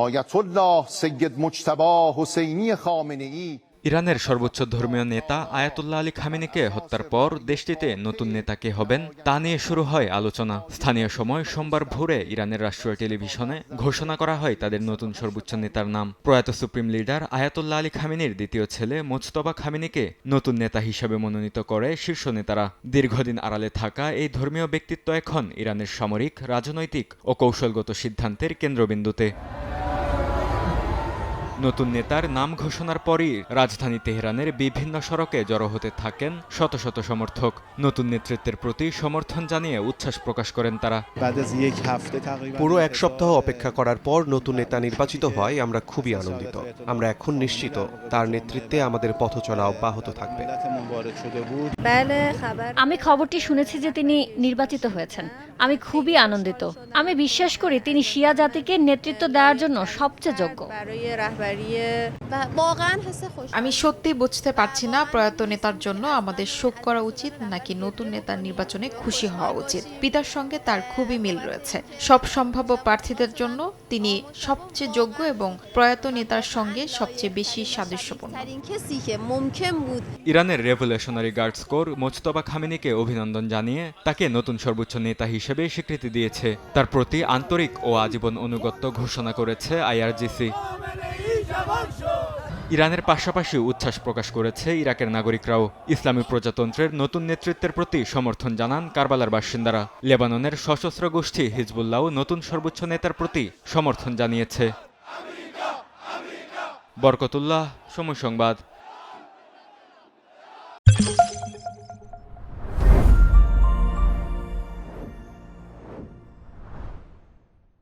آیت‌الله سید مجتبی حسینی خامنه‌ای ইরানের সর্বোচ্চ ধর্মীয় নেতা আয়াতুল্লাহ আলী খামেনিকে হত্যার পর দেশটিতে নতুন নেতা কে হবেন তা নিয়ে শুরু হয় আলোচনা। স্থানীয় সময় সোমবার ভোরে ইরানের রাষ্ট্রীয় টেলিভিশনে ঘোষণা করা হয় তাদের নতুন সর্বোচ্চ নেতার নাম। প্রয়াত সুপ্রিম লিডার আয়াতুল্লাহ আলী খামেনির দ্বিতীয় ছেলে মোজতবা খামেনিকে নতুন নেতা হিসেবে মনোনীত করে শীর্ষ নেতারা। দীর্ঘদিন আড়ালে থাকা এই ধর্মীয় ব্যক্তিত্ব এখন ইরানের সামরিক, রাজনৈতিক ও কৌশলগত সিদ্ধান্তের কেন্দ্রবিন্দুতে। নতুন নেতার নাম ঘোষণার পরই রাজধানী তেহরানের বিভিন্ন সড়কে জড়ো হতে থাকেন শত শত সমর্থক। নতুন নেতৃত্বের প্রতি সমর্থন জানিয়ে উচ্ছ্বাস প্রকাশ করেন তারা। পুরো এক সপ্তাহ অপেক্ষা করার পর নতুন নেতা নির্বাচিত হয় আমরা খুবই আনন্দিত। আমরা এখন নিশ্চিত তার নেতৃত্বে আমাদের পথ চলা অব্যাহত থাকবে। আমি খবরটি শুনেছি যে তিনি নির্বাচিত হয়েছেন। আমি খুবই আনন্দিত। আমি বিশ্বাস করি তিনি শিয়া জাতিকে নেতৃত্ব দেওয়ার জন্য সবচেয়ে যোগ্য। আমি সত্যি বুঝতে পারছি না প্রয়াত নেতার জন্য আমাদের শোক করা উচিত নাকি নতুন নেতার নির্বাচনে খুশি হওয়া উচিত। পিতার সঙ্গে তার খুবই মিল রয়েছে। সব সম্ভাব্য প্রার্থীদের জন্য তিনি সবচেয়ে যোগ্য এবং প্রয়াত নেতার সঙ্গে সবচেয়ে বেশি সাদৃশ্যপূর্ণ। ইরানের রেভলিউশনারি গার্ডস কোর মোজতবা খামেনিকে অভিনন্দন জানিয়ে তাকে নতুন সর্বোচ্চ নেতা হিসেবে স্বীকৃতি দিয়েছে। তার প্রতি আন্তরিক ও আজীবন অনুগত্য ঘোষণা করেছে আইআরজিসি। ইরানের পাশাপাশি উচ্ছ্বাস প্রকাশ করেছে ইরাকের নাগরিকরাও। ইসলামী প্রজাতন্ত্রের নতুন নেতৃত্বের প্রতি সমর্থন জানান কারবালার বাসিন্দারা। লেবাননের সশস্ত্র গোষ্ঠী হিজবুল্লাহও নতুন সর্বোচ্চ নেতার প্রতি সমর্থন জানিয়েছে। বরকতুল্লাহ, সময় সংবাদ।